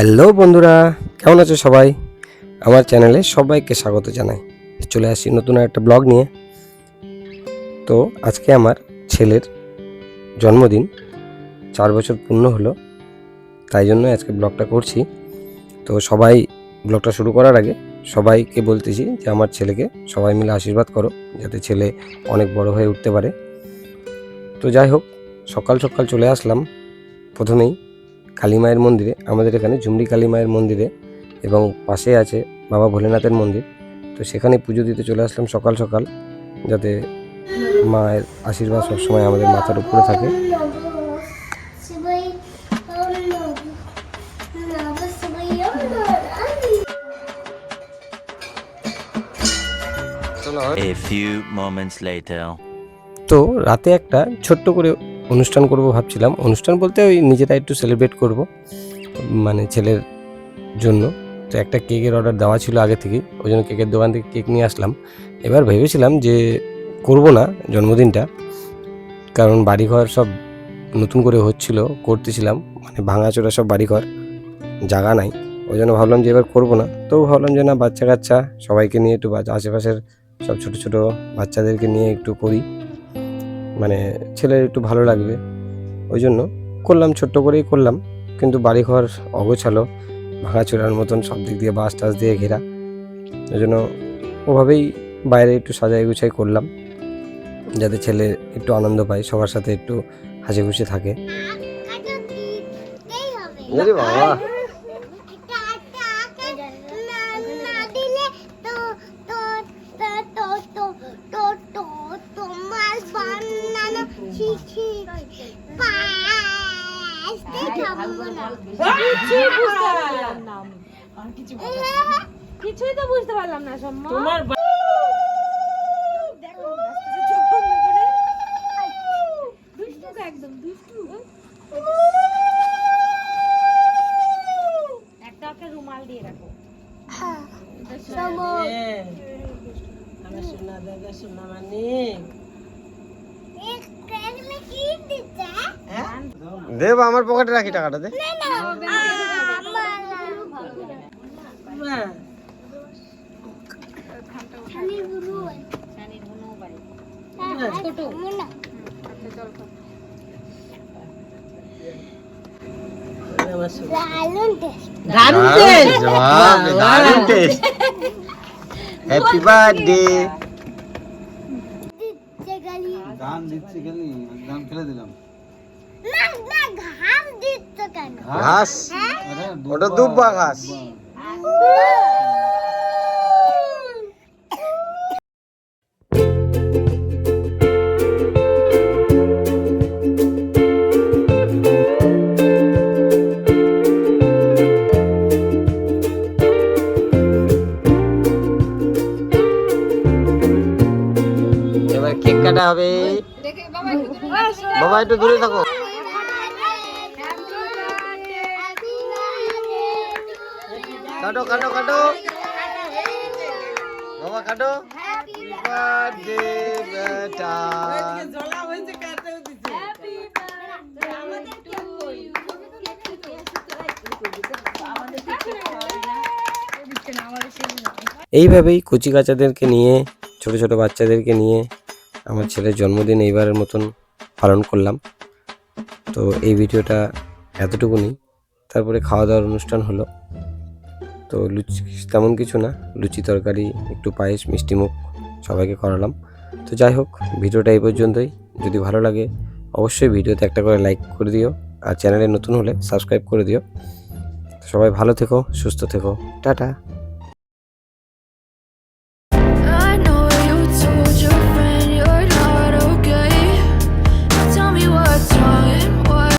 Hello বন্ধুরা, কেমন আছো সবাই? আমার চ্যানেলে সবাইকে স্বাগত জানাই। চলে আসি নতুন একটা ব্লগ নিয়ে। তো আজকে আমার ছেলের জন্মদিন, 4 বছর পূর্ণ হলো, তাই জন্য আজকে ব্লগটা করছি। তো সবাই ব্লগটা শুরু করার আগে সবাইকে বলতেছি যে আমার ছেলেকে সবাই মিলে আশীর্বাদ করো, যাতে ছেলে অনেক বড় হয়ে উঠতে পারে। তো যাই হোক, সকাল সকাল চলে আসলাম প্রথমেই কালী মায়ের মন্দিরে, আমাদের এখানে ঝুমরি কালী মায়ের মন্দিরে, এবং পাশে আছে বাবা ভোলেনাথের মন্দির। তো সেখানে পুজো দিতে চলে আসলাম সকাল সকাল, যাতে মায়ের আশীর্বাদ সবসময় আমাদের মাথার উপরে থাকে। A few moments later. তো রাতে একটা ছোট্ট করে অনুষ্ঠান করব ভাবছিলাম। অনুষ্ঠান বলতে ওই নিজেরা একটু সেলিব্রেট করব, মানে ছেলের জন্য। তো একটা কেকের অর্ডার দেওয়া ছিল আগে থেকেই, ওই জন্য কেকের দোকান থেকে কেক নিয়ে আসলাম। এবার ভেবেছিলাম যে করব না জন্মদিনটা, কারণ বাড়িঘর সব নতুন করে হচ্ছিল, করতেছিলাম, মানে ভাঙাচোরা সব বাড়িঘর, জায়গা নাই। ওই জন্য ভাবলাম যে এবার করব না। তো ভাবলাম যে না, বাচ্চা কাচ্চা সবাইকে নিয়ে একটু আশেপাশের সব ছোট ছোট বাচ্চাদেরকে নিয়ে একটু করি, মানে ছেলের একটু ভালো লাগবে। ওই জন্য করলাম, ছোট্ট করেই করলাম। কিন্তু বাড়িঘর অগোছালো, ভাঙাচোরার মতন, সব দিক দিয়ে বাঁশ টাস দিয়ে ঘেরা। ওই জন্য ওভাবেই বাইরে একটু সাজাই গুছাই করলাম, যাতে ছেলে একটু আনন্দ পায়, সবার সাথে একটু হাসি খুশি থাকে। বাবা, কিছুই তো বুঝতে পারলাম না সম্মা। তোমার একদম দুষ্টু। একটা রুমাল দিয়ে রাখো। দে বা, আমার পকেটে রাখি টাকাটা, দে। Happy birthday. গান দিচ্ছি খালি, গান ফেলে দিলাম। ঘাস, ওটা দুব্বা ঘাস। এবার কেক কাটা হবে। বাবা একটু দূরে থাকো। কাটো কাটো কাটো, বাবা কাটো। হ্যাপি বার্থডে বেটা। এইভাবেই কচি কাচাদেরকে নিয়ে, ছোট ছোট বাচ্চাদেরকে নিয়ে আমার ছেলের জন্মদিন এইবারের মতন পালন করলাম। তো এই ভিডিওটা এতটুকুনি। তারপরে খাওয়া দাওয়ার অনুষ্ঠান হলো। তো লুচি তেমন কিছু না, লুচি তরকারি, একটু পায়েস, মিষ্টিমুখ সবাইকে করালাম। তো যাই হোক, ভিডিওটা এই পর্যন্তই। যদি ভালো লাগে অবশ্যই ভিডিওতে একটা করে লাইক করে দিও, আর চ্যানেলে নতুন হলে সাবস্ক্রাইব করে দিও। সবাই ভালো থেকো, সুস্থ থেকো, টাটা।